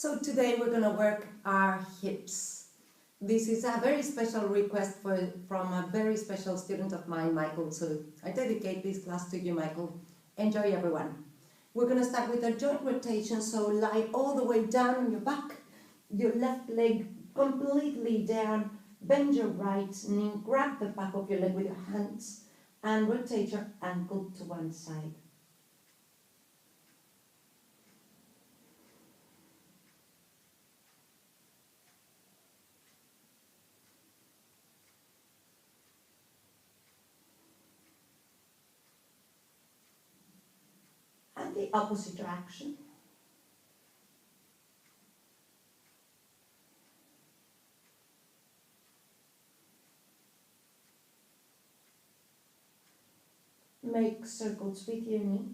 So today we're going to work our hips. This is a very special request from a very special student of mine, Michael. So I dedicate this class to you, Michael. Enjoy, everyone. We're going to start with a joint rotation. So lie all the way down on your back, your left leg completely down, bend your right knee, grab the back of your leg with your hands, and rotate your ankle to one side. And the opposite direction. Make circles with your knee.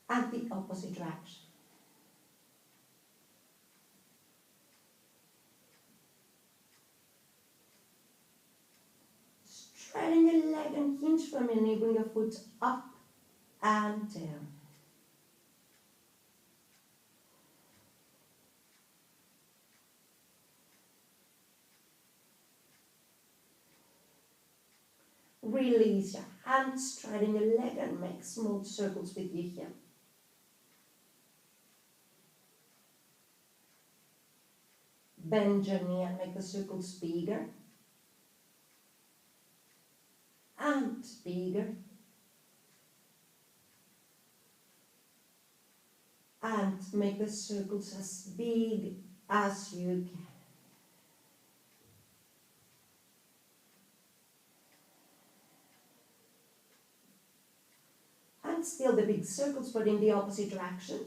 And the opposite direction. Straighten your leg and hinge from your knee. Bring your foot up and down. Release your hands, straighten your leg and make small circles with your heel. Bend your knee and make the circles bigger. And bigger. And make the circles as big as you can. And still the big circles, but in the opposite direction.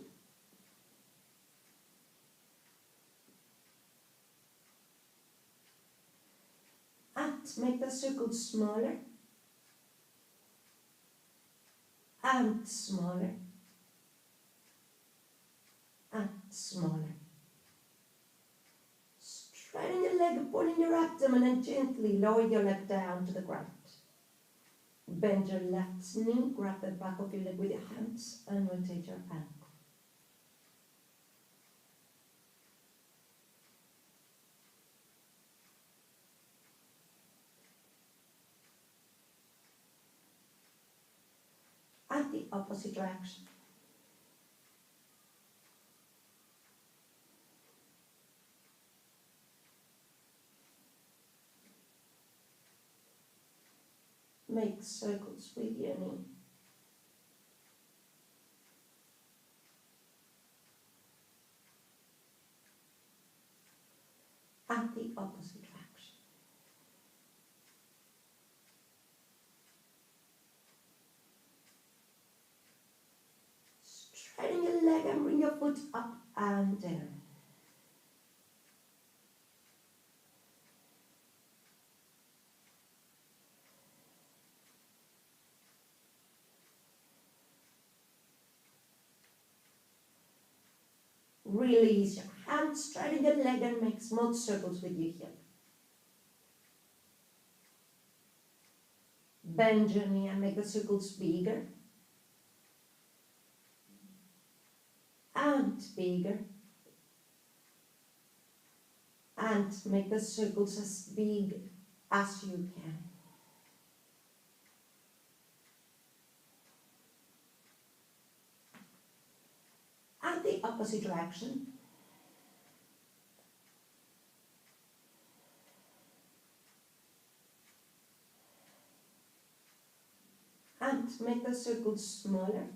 And make the circles smaller. And smaller. And smaller. Straighten your leg, pull in your abdomen and gently lower your leg down to the ground. Bend your left knee, grab the back of your leg with your hands and rotate your ankle. And the opposite direction. Make circles with your knee. And the opposite direction. Straighten your leg and bring your foot up and down. Release your hands, straighten your leg and make small circles with your heel. Bend your knee and make the circles bigger. And bigger. And make the circles as big as you can. And the opposite direction. And make the circles smaller.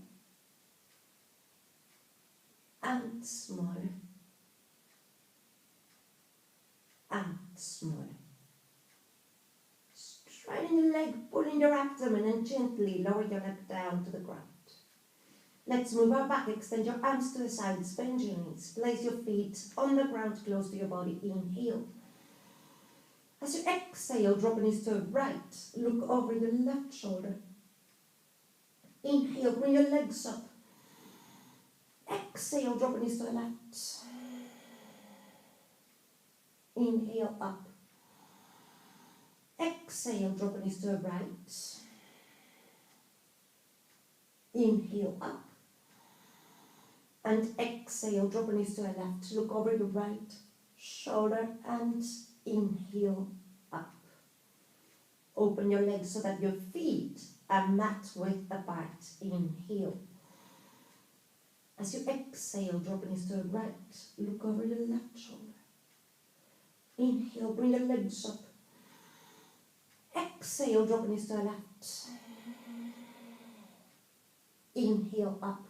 And smaller. And smaller. Straighten your leg, pull in your abdomen and gently lower your leg down to the ground. Let's move our back, extend your arms to the sides, bend your knees, place your feet on the ground close to your body, inhale. As you exhale, drop your knees to the right, look over your left shoulder. Inhale, bring your legs up. Exhale, drop your knees to the left. Inhale up. exhale, drop knees to the right. Inhale up. And exhale, drop knees to the left. Look over your right shoulder and inhale up. Open your legs so that your feet are mat width apart. Inhale. As you exhale, drop knees to the right. Look over your left shoulder. Inhale, bring your legs up. Exhale, drop knees to the left. Inhale up.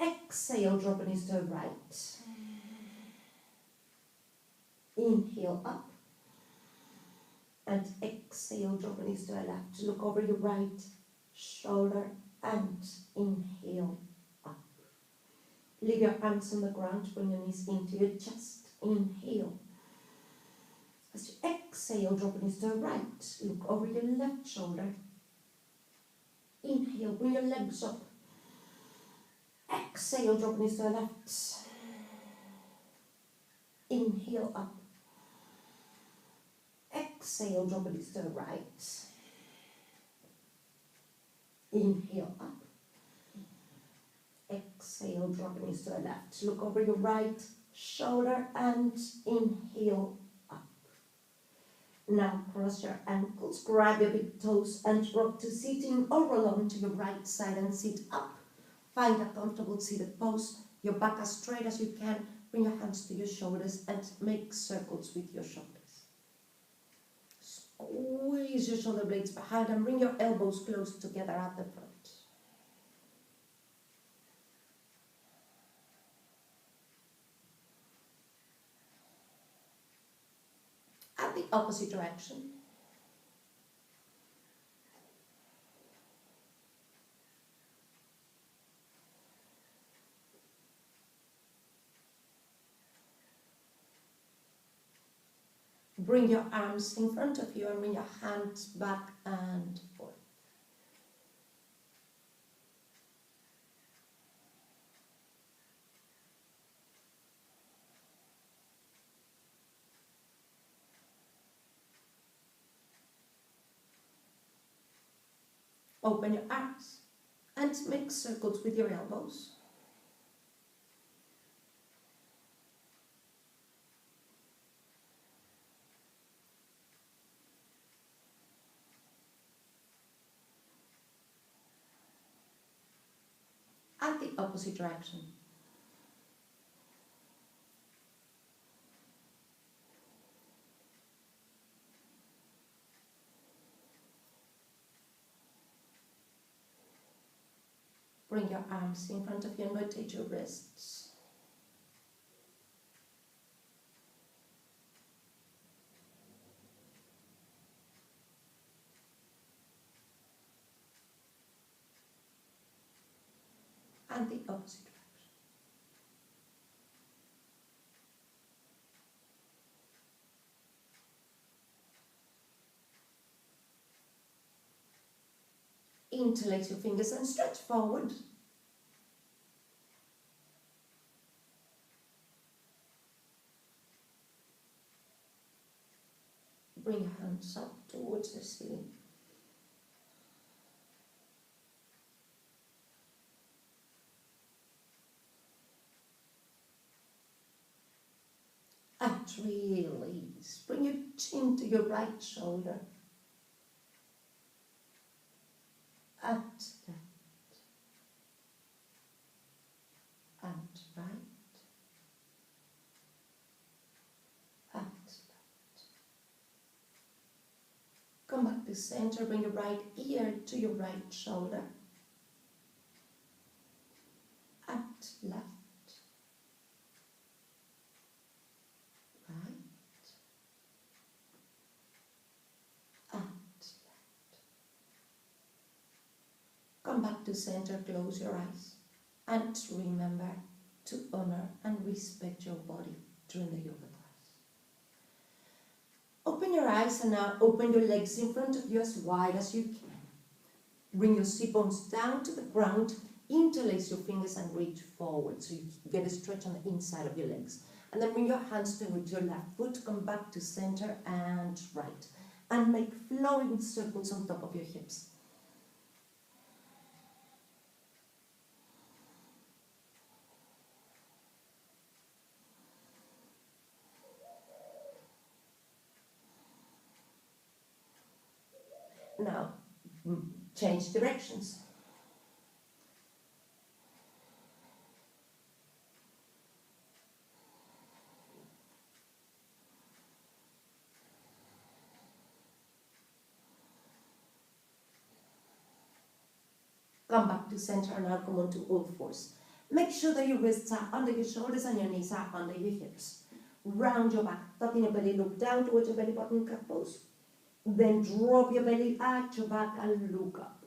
Exhale, drop knees to the right. Inhale up. And exhale, drop knees to the left. Look over your right shoulder and inhale up. Leave your arms on the ground, bring your knees into your chest. Inhale. As you exhale, drop knees to the right. Look over your left shoulder. Inhale, bring your legs up. Exhale, drop knees to the left. Inhale up. Exhale, drop knees to the right. Inhale up. Exhale, drop knees to the left. Look over your right shoulder and inhale up. Now cross your ankles, grab your big toes and rock to sitting or roll on to your right side and sit up. Find a comfortable seated pose, your back as straight as you can. Bring your hands to your shoulders and make circles with your shoulders. Squeeze your shoulder blades behind and bring your elbows close together at the front. At the opposite direction. Bring your arms in front of you and bring your hands back and forth. Open your arms and make circles with your elbows. At the opposite direction. Bring your arms in front of you and rotate your wrists. And the opposite direction. Interlace your fingers and stretch forward. Bring your hands up towards the ceiling. And release. Bring your chin to your right shoulder. And left. And right. And left. Come back to center. Bring your right ear to your right shoulder. And left. Come back to center, close your eyes, and remember to honor and respect your body during the yoga class. Open your eyes and now open your legs in front of you as wide as you can. Bring your sit bones down to the ground, interlace your fingers and reach forward so you get a stretch on the inside of your legs. And then bring your hands towards your left foot, come back to center and right. And make flowing circles on top of your hips. Now, change directions. Come back to center and now come on to all fours. Make sure that your wrists are under your shoulders and your knees are under your hips. Round your back, tucking your belly, look down towards your belly button, cat pose. Then drop your belly, arch your back and look up.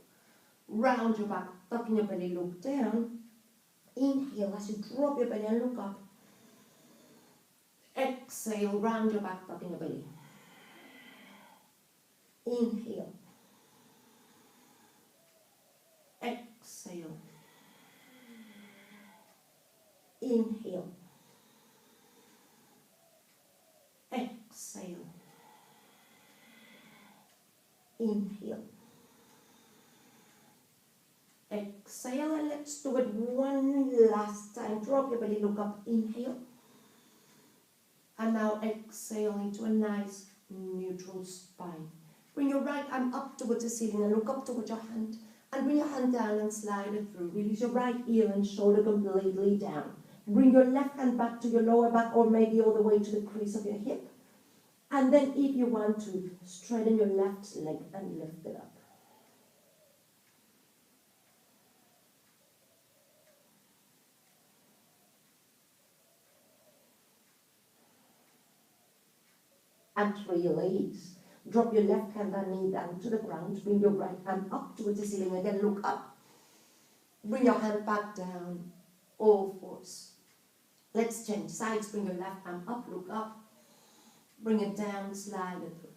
Round your back, tucking your belly, look down. Inhale as you drop your belly and look up. Exhale, round your back, tucking your belly. Inhale. Exhale. Inhale. Exhale. Inhale. Exhale, and let's do it one last time. Drop your belly, look up, inhale. And now exhale into a nice neutral spine. Bring your right arm up towards the ceiling and look up towards your hand. And bring your hand down and slide it through. Release your right ear and shoulder completely down. Bring your left hand back to your lower back or maybe all the way to the crease of your hip. And then if you want to, straighten your left leg and lift it up. And release. Drop your left hand and knee down to the ground. Bring your right hand up towards the ceiling. Again, look up. Bring your hand back down. All fours. Let's change sides. Bring your left arm up, look up. Bring it down, slide it through.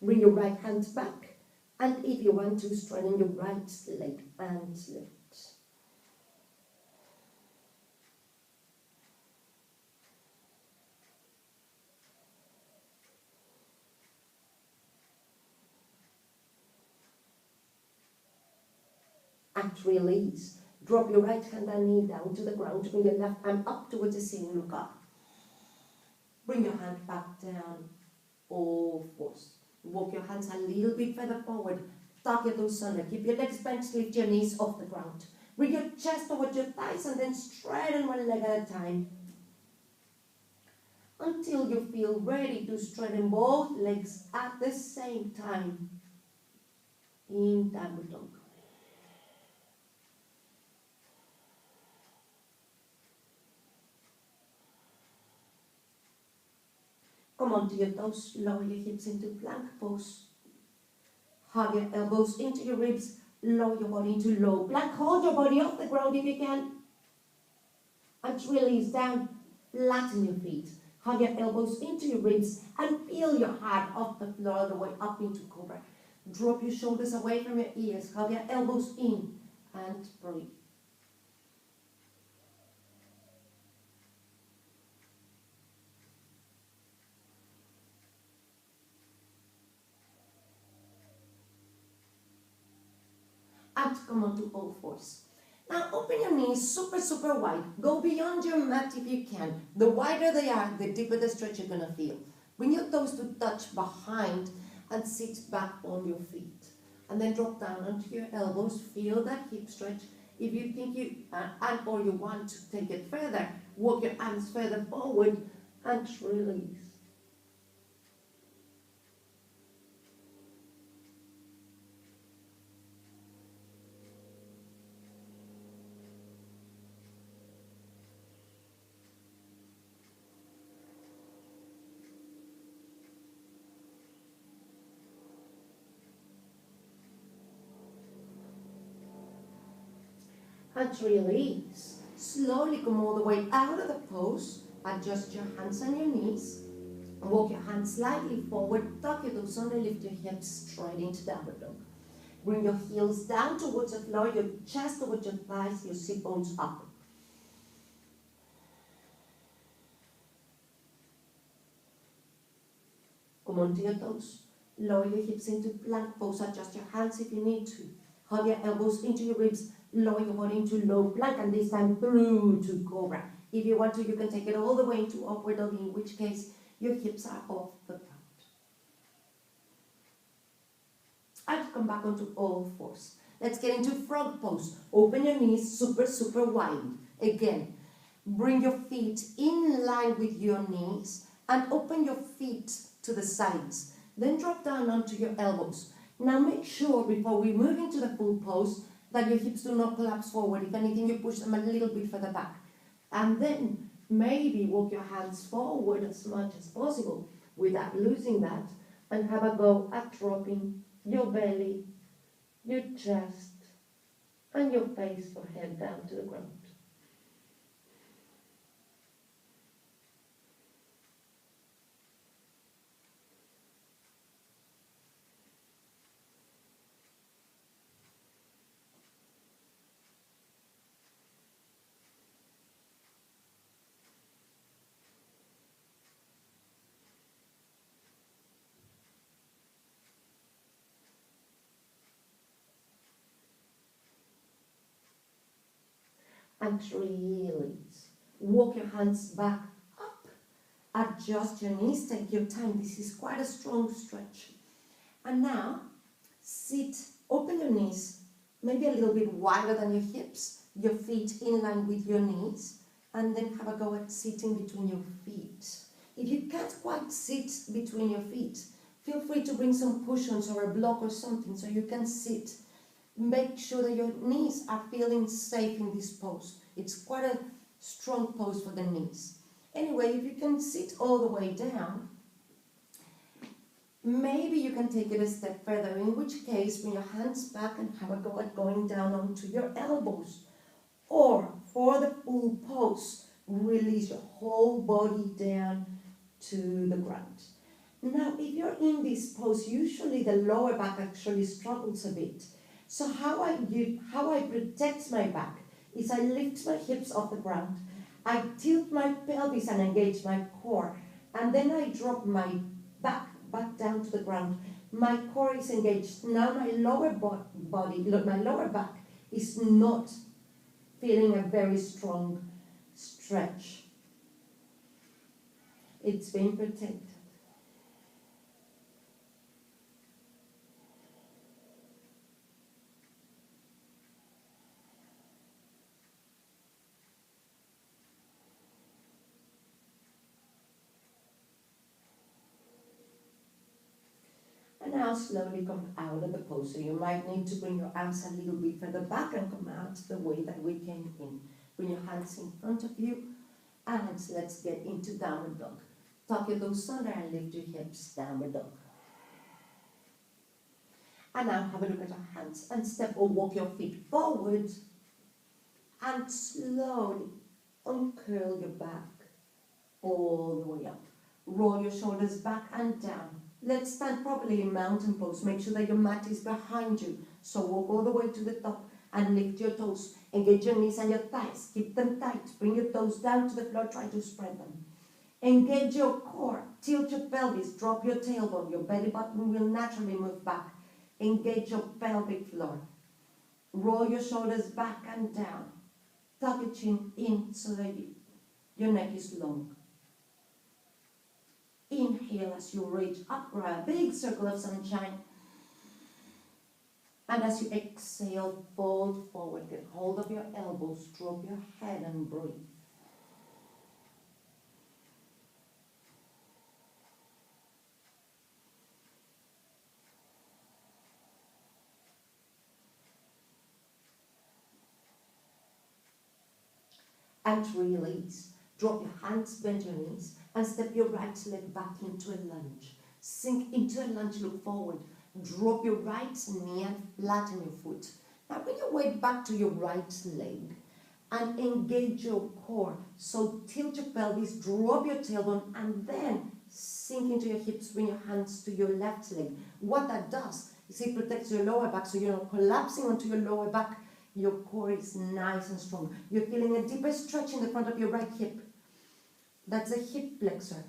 Bring your right hand back. And if you want to, straighten your right leg and lift. And release. Drop your right hand and knee down to the ground. Bring your left arm up towards the ceiling. Look up. Bring your hand back down. All fours. Walk your hands a little bit further forward. Tuck your toes under. Keep your legs bent. Lift your knees off the ground. Bring your chest towards your thighs and then straighten one leg at a time. Until you feel ready to straighten both legs at the same time. In downward dog. Come onto your toes, lower your hips into plank pose. Hug your elbows into your ribs, lower your body into low plank. Hold your body off the ground if you can. And release down, flatten your feet. Hug your elbows into your ribs and peel your heart off the floor all the way up into cobra. Drop your shoulders away from your ears. Hug your elbows in and breathe. And come onto all fours. Now open your knees super wide. Go beyond your mat if you can. The wider they are, the deeper the stretch you're going to feel. Bring your toes to touch behind and sit back on your feet. And then drop down onto your elbows. Feel that hip stretch. If you think you or you want to take it further, walk your arms further forward and release. And release. Slowly come all the way out of the pose. Adjust your hands and your knees. Walk your hands slightly forward. Tuck your toes under. Lift your hips straight into downward dog. Bring your heels down towards the floor. Your chest towards your thighs. Your sit bones up. Come onto your toes. Lower your hips into plank pose. Adjust your hands if you need to. Hug your elbows into your ribs. Lower your body into low plank, and this time through to cobra. If you want to, you can take it all the way to upward dog, in which case your hips are off the ground. And come back onto all fours. Let's get into frog pose. Open your knees super, super wide. Again, bring your feet in line with your knees and open your feet to the sides. Then drop down onto your elbows. Now make sure before we move into the full pose that your hips do not collapse forward. If anything, you push them a little bit further back. And then maybe walk your hands forward as much as possible without losing that, and have a go at dropping your belly, your chest, and your face or head down to the ground. And release. Walk your hands back up. Adjust your knees, take your time. This is quite a strong stretch. And now, sit, open your knees, maybe a little bit wider than your hips, your feet in line with your knees, and then have a go at sitting between your feet. If you can't quite sit between your feet, feel free to bring some cushions or a block or something so you can sit. Make sure that your knees are feeling safe in this pose. It's quite a strong pose for the knees. Anyway, if you can sit all the way down, maybe you can take it a step further, in which case bring your hands back and have a go at going down onto your elbows. Or, for the full pose, release your whole body down to the ground. Now, if you're in this pose, usually the lower back actually struggles a bit. So how I protect my back is I lift my hips off the ground, I tilt my pelvis and engage my core, and then I drop my back down to the ground. My core is engaged. Now my lower my lower back is not feeling a very strong stretch. It's being protected. And now slowly come out of the pose. So you might need to bring your arms a little bit further back and come out the way that we came in. Bring your hands in front of you, and let's get into downward dog. Tuck your toes under and lift your hips, downward dog. And now have a look at your hands and step or walk your feet forward and slowly uncurl your back all the way up. Roll your shoulders back and down. Let's stand properly in mountain pose. Make sure that your mat is behind you. So walk all the way to the top and lift your toes. Engage your knees and your thighs. Keep them tight. Bring your toes down to the floor. Try to spread them. Engage your core. Tilt your pelvis. Drop your tailbone. Your belly button will naturally move back. Engage your pelvic floor. Roll your shoulders back and down. Tuck your chin in so that your neck is long. Inhale as you reach up, grab a big circle of sunshine. And as you exhale, fold forward. Get hold of your elbows, drop your head and breathe. And release. Drop your hands, bend your knees, and step your right leg back into a lunge. Sink into a lunge, look forward. Drop your right knee and flatten your foot. Now bring your weight back to your right leg and engage your core. So tilt your pelvis, drop your tailbone, and then sink into your hips, bring your hands to your left leg. What that does is it protects your lower back, so you're not collapsing onto your lower back. Your core is nice and strong. You're feeling a deeper stretch in the front of your right hip. That's a hip flexor.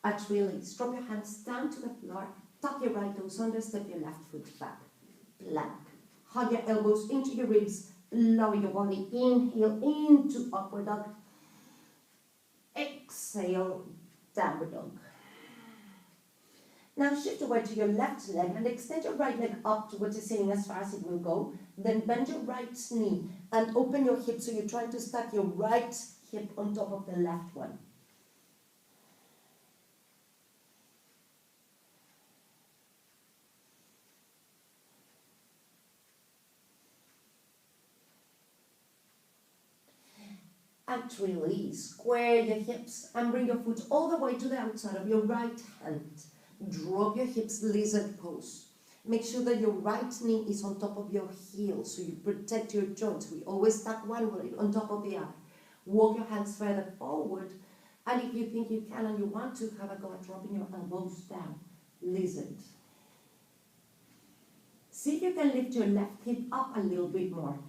At release, drop your hands down to the floor, tuck your right toes under, step your left foot back, plank. Hug your elbows into your ribs, lower your body, inhale into upward dog, exhale, downward dog. Now shift over to your left leg and extend your right leg up towards the ceiling as far as it will go. Then bend your right knee and open your hip so you're trying to stack your right hip on top of the left one. And release, square your hips and bring your foot all the way to the outside of your right hand. Drop your hips, lizard pose. Make sure that your right knee is on top of your heel so you protect your joints. We always stack one leg on top of the other. Walk your hands further forward, and if you think you can and you want to, have a go at dropping your elbows down. Lizard. See if you can lift your left hip up a little bit more.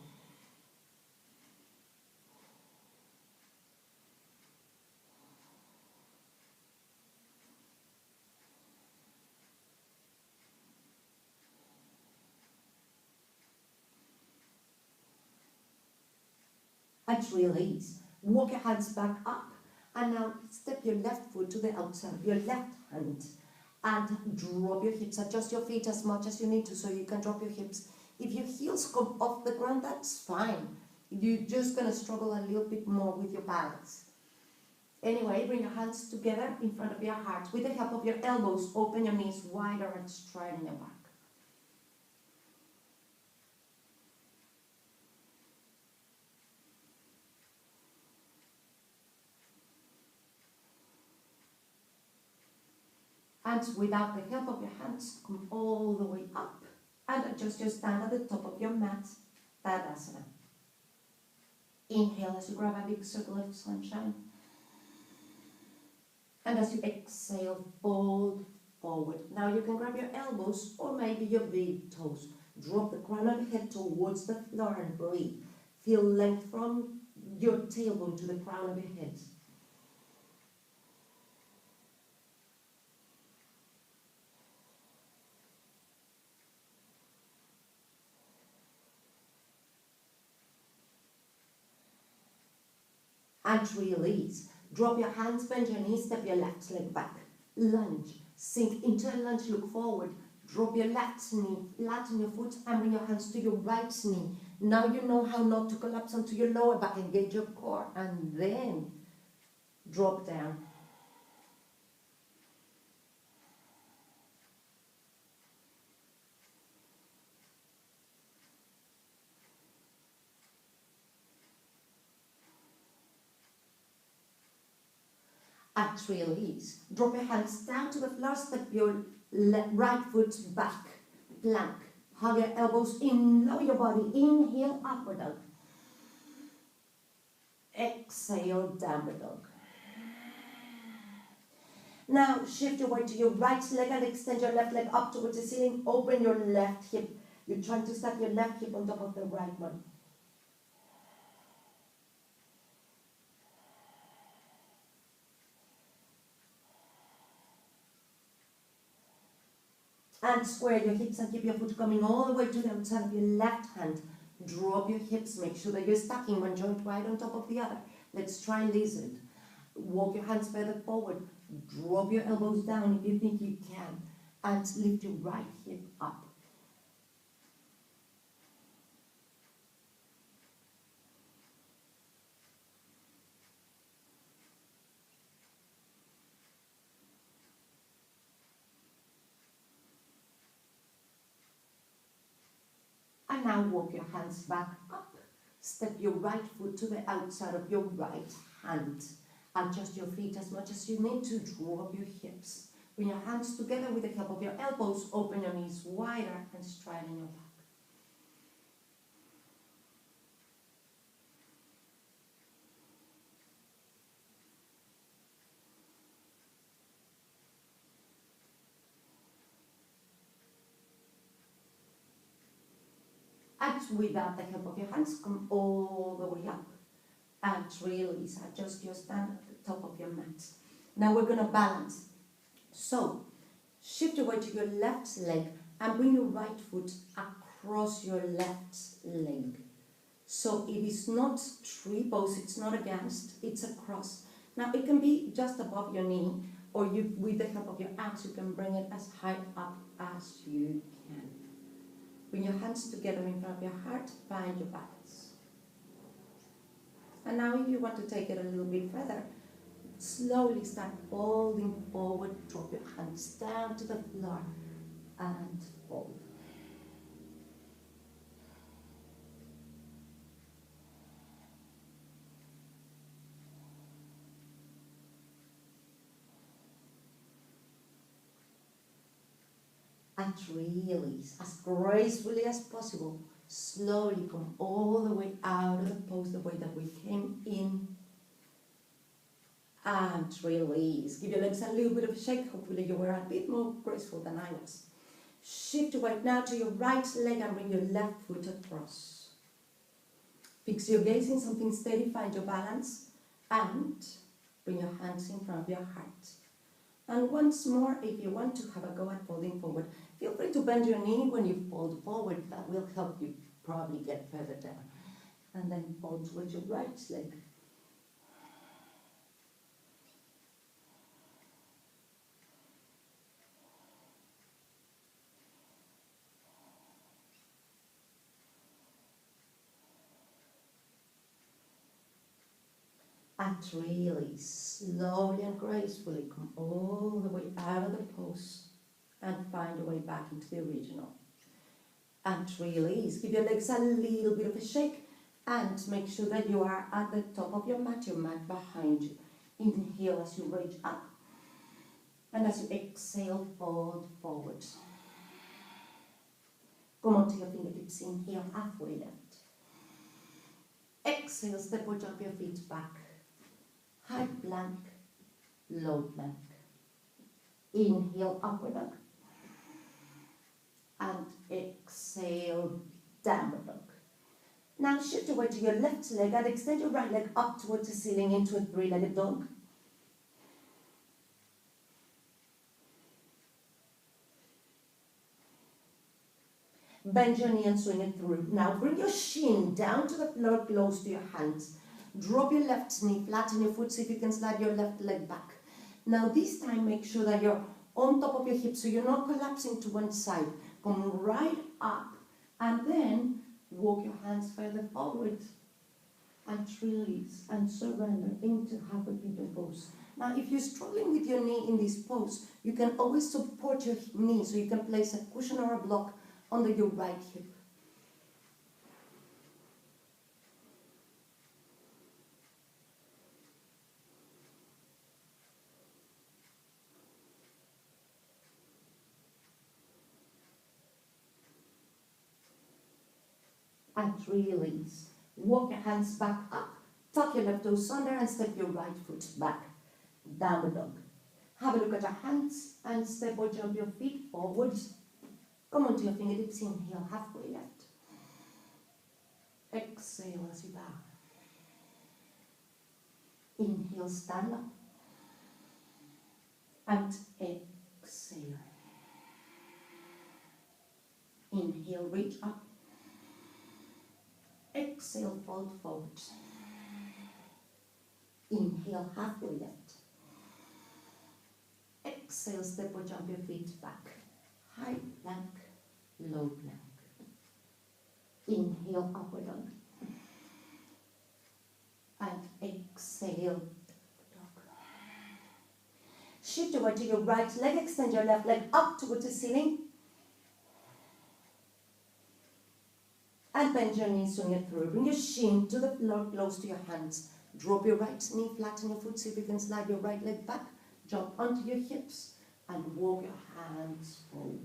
And release. Walk your hands back up and now step your left foot to the outside of your left hand and drop your hips. Adjust your feet as much as you need to so you can drop your hips. If your heels come off the ground, that's fine. You're just going to struggle a little bit more with your balance. Anyway, bring your hands together in front of your heart. With the help of your elbows, open your knees wider and straighten your back. And without the help of your hands, come all the way up and adjust your stand at the top of your mat, Tadasana. Inhale as you grab a big circle of sunshine. And as you exhale, fold forward. Now you can grab your elbows or maybe your big toes. Drop the crown of your head towards the floor and breathe. Feel length from your tailbone to the crown of your head. And release. Drop your hands, bend your knees, step your left leg back. Lunge. Sink into a lunge, look forward. Drop your left knee, flatten your foot and bring your hands to your right knee. Now you know how not to collapse onto your lower back, engage your core and then drop down. At release, drop your hands down to the floor, step your right foot back, plank. Hug your elbows in, lower your body, inhale, upward dog. Exhale, downward dog. Now shift your weight to your right leg and extend your left leg up towards the ceiling. Open your left hip. You're trying to stack your left hip on top of the right one. And square your hips and keep your foot coming all the way to the outside of your left hand. Drop your hips, make sure that you're stacking one joint right on top of the other. Let's try lizard. Walk your hands further forward. Drop your elbows down if you think you can. And lift your right hip up. And now walk your hands back up. Step your right foot to the outside of your right hand. Adjust your feet as much as you need to. Drop your hips. Bring your hands together with the help of your elbows. Open your knees wider and straighten your back. And without the help of your hands, come all the way up. And release. Adjust your stand at the top of your mat. Now we're going to balance. So, shift your weight to your left leg and bring your right foot across your left leg. So it is not tree pose, it's not against, it's across. Now it can be just above your knee, or you, with the help of your arms, you can bring it as high up as you can. Bring your hands together in front of your heart, find your balance. And now if you want to take it a little bit further, slowly start folding forward, drop your hands down to the floor and fold. And release as gracefully as possible. Slowly come all the way out of the pose the way that we came in. And release. Give your legs a little bit of a shake. Hopefully you were a bit more graceful than I was. Shift your weight now to your right leg and bring your left foot across. Fix your gaze in something steady, find your balance, and bring your hands in front of your heart. And once more, if you want to have a go at folding forward, feel free to bend your knee when you fold forward. That will help you probably get further down. And then fold towards your right leg. And really slowly and gracefully come all the way out of the pose and find your way back into the original. And release. Give your legs a little bit of a shake and make sure that you are at the top of your mat behind you. Inhale as you reach up. And as you exhale, fold forward. Come onto your fingertips, inhale, halfway left. Exhale, step or jump your feet back. High plank, low plank. Inhale, upward dog. And exhale, downward dog. Now shift your weight to your left leg and extend your right leg up towards the ceiling into a three-legged dog. Bend your knee and swing it through. Now bring your shin down to the floor, close to your hands. Drop your left knee, flatten your foot, see if you can slide your left leg back. Now this time make sure that you're on top of your hips so you're not collapsing to one side. Come right up and then walk your hands further forward and release and surrender into halfway pigeon pose. Now if you're struggling with your knee in this pose, you can always support your knee so you can place a cushion or a block under your right hip. And release. Walk your hands back up, tuck your left toes under and step your right foot back. Downward dog. Have a look at your hands and step or jump your feet forward. Come onto your fingertips, inhale, halfway left. Exhale as you bow. Inhale, stand up. And exhale. Inhale, reach up. Exhale, fold forward. Inhale, halfway left. Exhale, step or jump your feet back. High plank, low plank. Inhale, upward dog. And exhale, dog. Shift over to your right leg, extend your left leg up towards the ceiling. And bend your knees, swing it through. Bring your shin to the floor, close to your hands. Drop your right knee, flatten your foot, see if you can slide your right leg back. Jump onto your hips and walk your hands forward.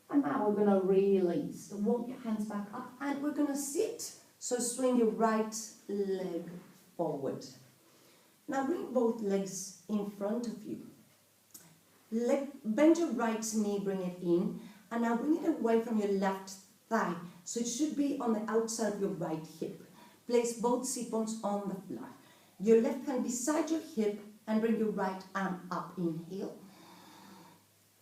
And now we're going to release. So walk your hands back up and we're going to sit. So swing your right leg forward. Now bring both legs in front of you. Bend your right knee, bring it in, and now bring it away from your left thigh. So it should be on the outside of your right hip. Place both sit bones on the floor. Your left hand beside your hip and bring your right arm up. Inhale.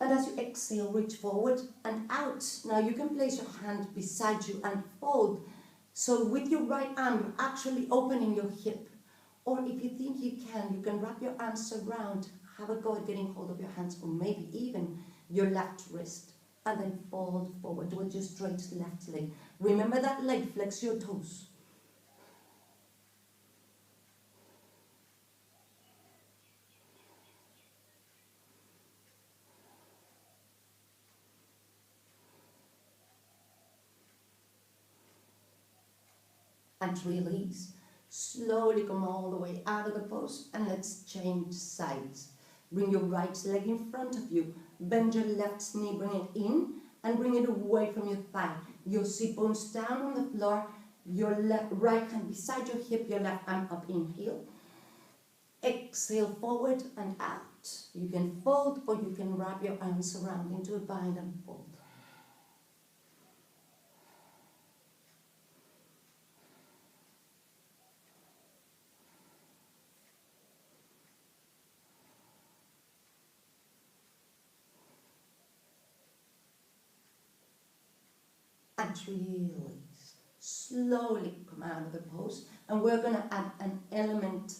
And as you exhale, reach forward and out. Now you can place your hand beside you and fold. So with your right arm, you're actually opening your hip. Or if you think you can wrap your arms around, have a go at getting hold of your hands, or maybe even your left wrist. And then fold forward with your straight left leg. Remember that leg, flex your toes. And release. Slowly come all the way out of the pose and let's change sides. Bring your right leg in front of you. Bend your left knee, bring it in and bring it away from your thigh. Your sit bones down on the floor. Your right hand beside your hip, your left arm up. Inhale. Exhale forward and out. You can fold or you can wrap your arms around into a bind and fold. And release. Slowly come out of the pose. And we're going to add an element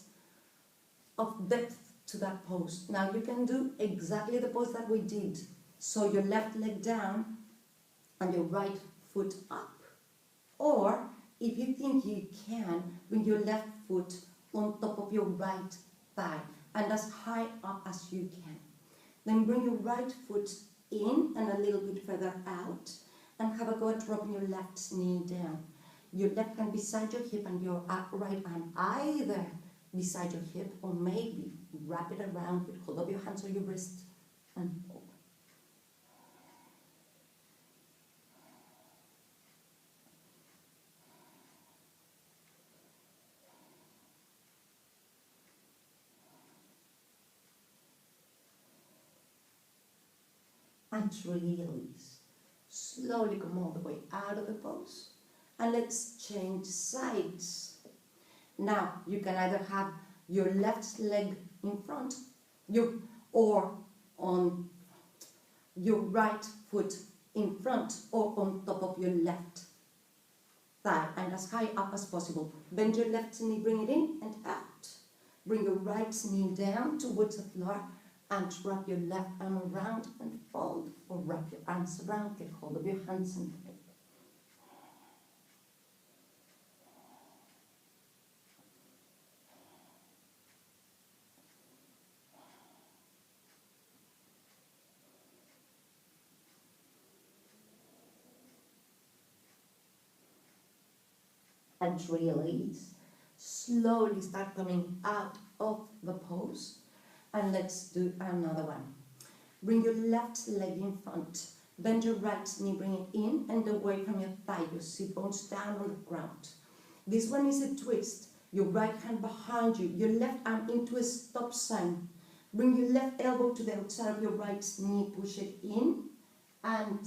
of depth to that pose. Now you can do exactly the pose that we did. So your left leg down and your right foot up. Or if you think you can, bring your left foot on top of your right thigh and as high up as you can. Then bring your right foot in and a little bit further out. And have a go at dropping your left knee down. Your left hand beside your hip and your right arm either beside your hip or maybe wrap it around with hold of your hands or your wrist and fold. And release. Slowly come all the way out of the pose. And let's change sides. Now, you can either have your left leg in front or on your right foot in front or on top of your left thigh and as high up as possible. Bend your left knee, bring it in and out. Bring your right knee down towards the floor and wrap your left arm around and fold, or wrap your arms around, get hold of your hands and fold. And release. Slowly start coming out of the pose. And let's do another one. Bring your left leg in front. Bend your right knee, bring it in and away from your thigh. Your sit bones down on the ground. This one is a twist. Your right hand behind you. Your left arm into a stop sign. Bring your left elbow to the outside of your right knee. Push it in and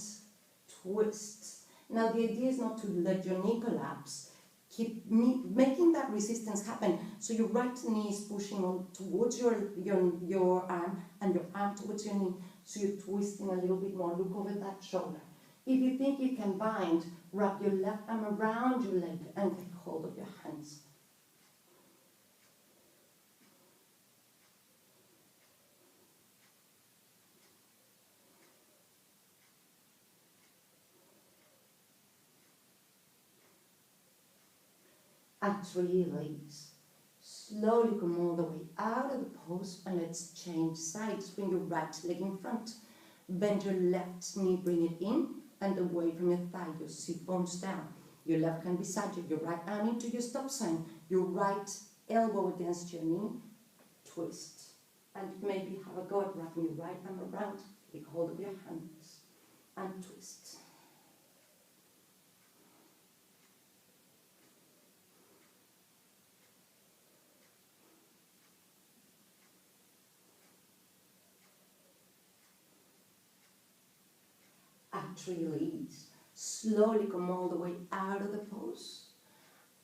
twist. Now the idea is not to let your knee collapse. Keep making that resistance happen. So your right knee is pushing on towards your arm and your arm towards your knee. So you're twisting a little bit more. Look over that shoulder. If you think you can bind, wrap your left arm around your leg and get hold of your hands. And release. Slowly come all the way out of the pose and let's change sides. Bring your right leg in front. Bend your left knee, bring it in and away from your thigh. Your sit bones down. Your left hand beside you. Your right arm into your stop sign. Your right elbow against your knee. Twist. And maybe have a go at wrapping your right arm around. Take hold of your hands and twist. release. Slowly come all the way out of the pose.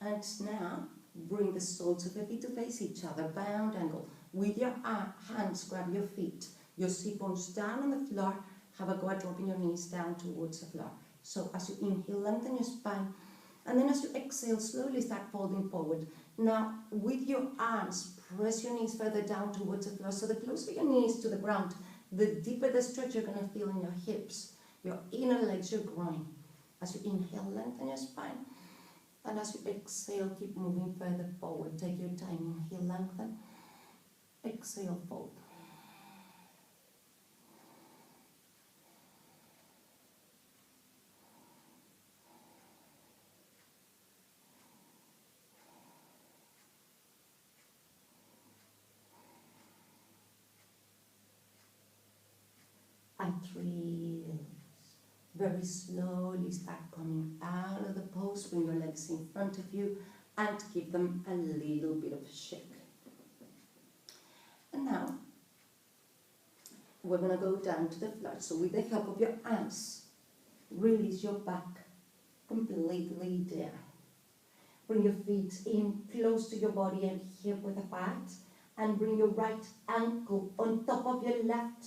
And now bring the soles of your feet to face each other, bound angle. With your hands, grab your feet, your sit bones down on the floor. Have a go at dropping your knees down towards the floor. So as you inhale, lengthen your spine. And then as you exhale, slowly start folding forward. Now, with your arms, press your knees further down towards the floor. So the closer your knees to the ground, the deeper the stretch you're going to feel in your hips, your inner legs, your groin. As you inhale, lengthen your spine. And as you exhale, keep moving further forward. Take your time. Inhale, lengthen. Exhale, fold. And release. Very slowly start coming out of the pose. Bring your legs in front of you and give them a little bit of a shake. And now, we're going to go down to the floor. So with the help of your arms, release your back completely down. Bring your feet in close to your body and hip width apart. And bring your right ankle on top of your left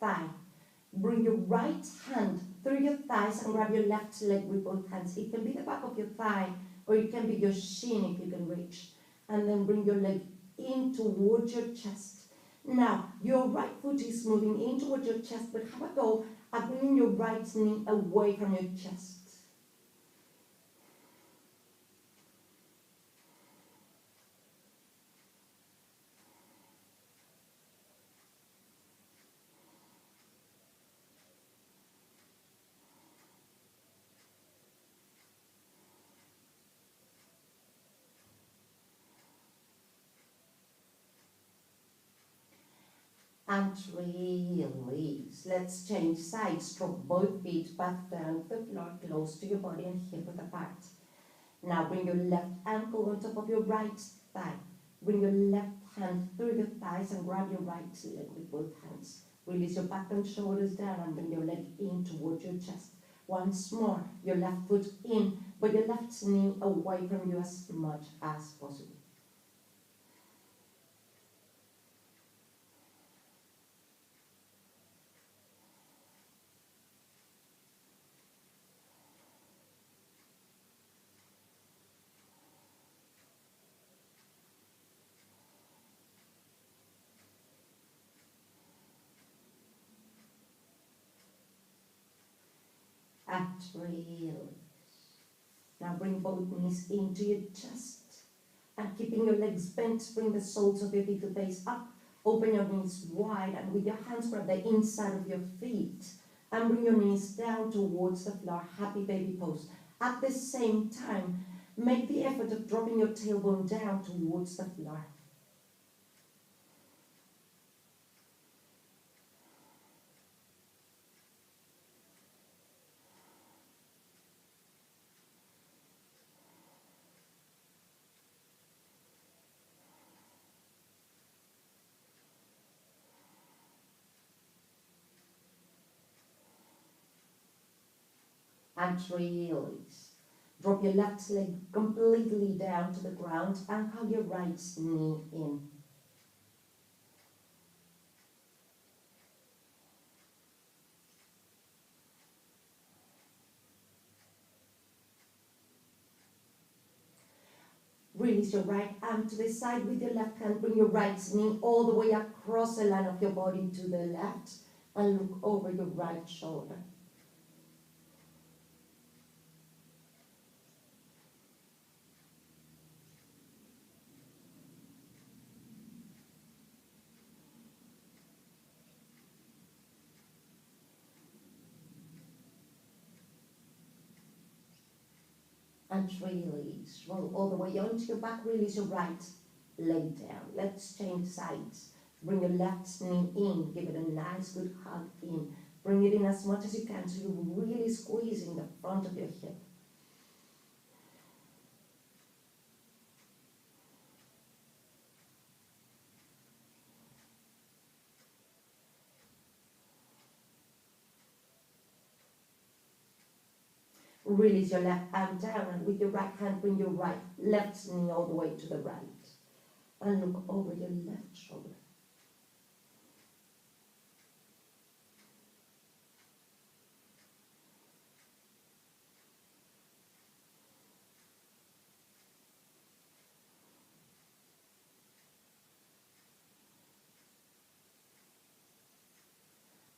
thigh. Bring your right hand through your thighs and grab your left leg with both hands. It can be the back of your thigh or it can be your shin if you can reach. And then bring your leg in towards your chest. Now, your right foot is moving in towards your chest, but have a go at bringing your right knee away from your chest. And release. Let's change sides. Drop both feet back down to the floor, close to your body and hip width apart. Now bring your left ankle on top of your right thigh. Bring your left hand through your thighs and grab your right leg with both hands. Release your back and shoulders down and bring your leg in towards your chest. Once more, your left foot in, but your left knee away from you as much as possible. And release. Now bring both knees into your chest. And keeping your legs bent, bring the soles of your feet to face up. Open your knees wide and with your hands grab the inside of your feet. And bring your knees down towards the floor, happy baby pose. At the same time, make the effort of dropping your tailbone down towards the floor. And release. Drop your left leg completely down to the ground and hug your right knee in. Release your right arm to the side with your left hand. Bring your right knee all the way across the line of your body to the left and look over your right shoulder. And release. Roll all the way onto your back. Release your right leg down. Let's change sides. Bring your left knee in. Give it a nice good hug in. Bring it in as much as you can so you're really squeezing the front of your hip. Release your left arm down, and with your right hand, bring your left knee all the way to the right. And look over your left shoulder.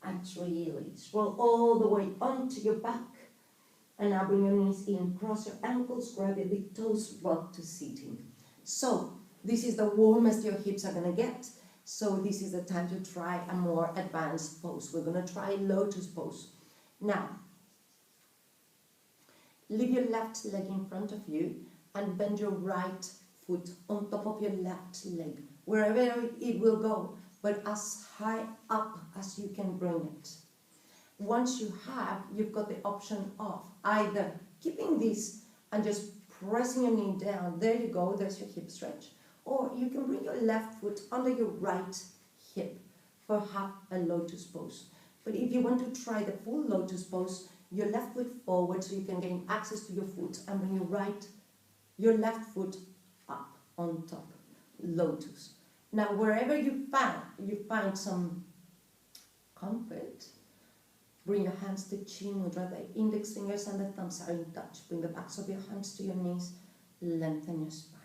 And release. Roll all the way onto your back. And now bring your knees in, cross your ankles, grab your big toes, rock to seating. So, this is the warmest your hips are going to get. So this is the time to try a more advanced pose. We're going to try lotus pose. Now, leave your left leg in front of you and bend your right foot on top of your left leg, wherever it will go, but as high up as you can bring it. Once you have, you've got the option of either keeping this and just pressing your knee down. There you go, there's your hip stretch. Or you can bring your left foot under your right hip for half a lotus pose. But if you want to try the full lotus pose, your left foot forward so you can gain access to your foot and bring your left foot up on top, lotus. Now wherever you find some comfort, bring your hands to chin mudra. The index fingers and the thumbs are in touch. Bring the backs of your hands to your knees. Lengthen your spine.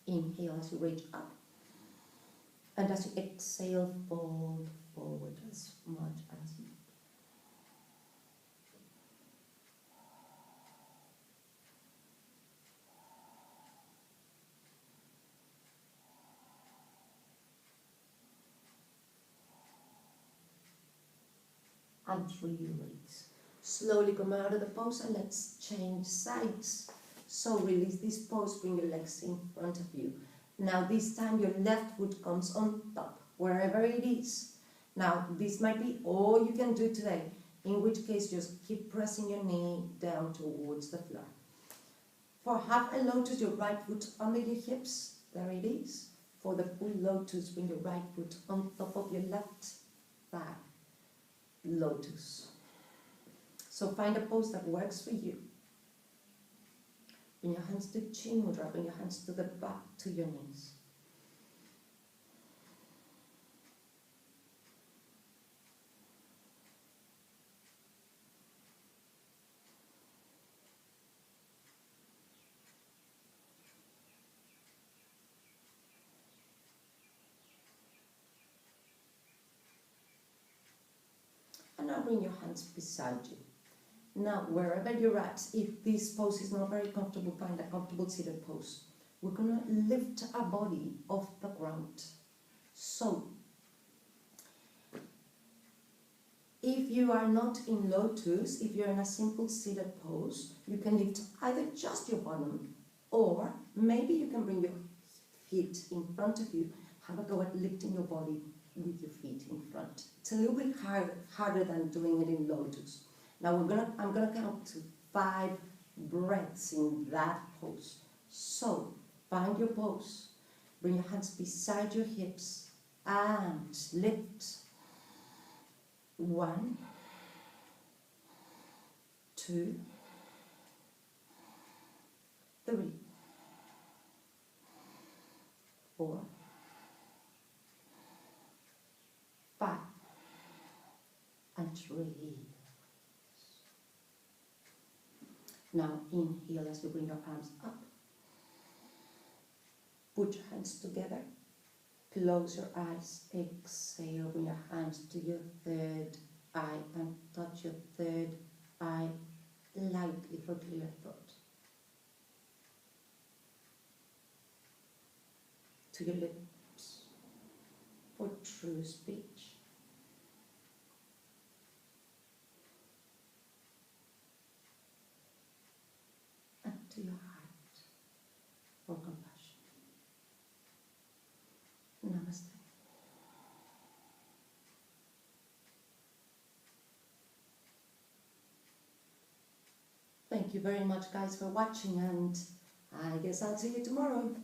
Inhale as you reach up. And as you exhale, fold forward as much as you and release. Slowly come out of the pose and let's change sides. So release this pose, bring your legs in front of you. Now this time your left foot comes on top, wherever it is. Now this might be all you can do today, in which case just keep pressing your knee down towards the floor. For half a lotus, your right foot under your hips, there it is. For the full lotus, bring your right foot on top of your left thigh. Lotus. So find a pose that works for you. Bring your hands to chin mudra, bring your hands to the back, to your knees. And now bring your hands beside you. Now, wherever you're at, if this pose is not very comfortable, find a comfortable seated pose. We're going to lift our body off the ground. So, if you are not in lotus, if you're in a simple seated pose, you can lift either just your bottom, or maybe you can bring your feet in front of you. Have a go at lifting your body with your feet in front. It's a little bit harder than doing it in lotus. Now I'm gonna count to 5 breaths in that pose. So find your pose. Bring your hands beside your hips and lift. 1, 2, 3, 4, 5, and release. Now inhale as you bring your arms up. Put your hands together. Close your eyes. Exhale. Bring your hands to your third eye and touch your third eye lightly for clear thought. To your lips for true speech. And to your heart for compassion. Namaste. Thank Thank you very much, guys, for watching, and I guess I'll see you tomorrow.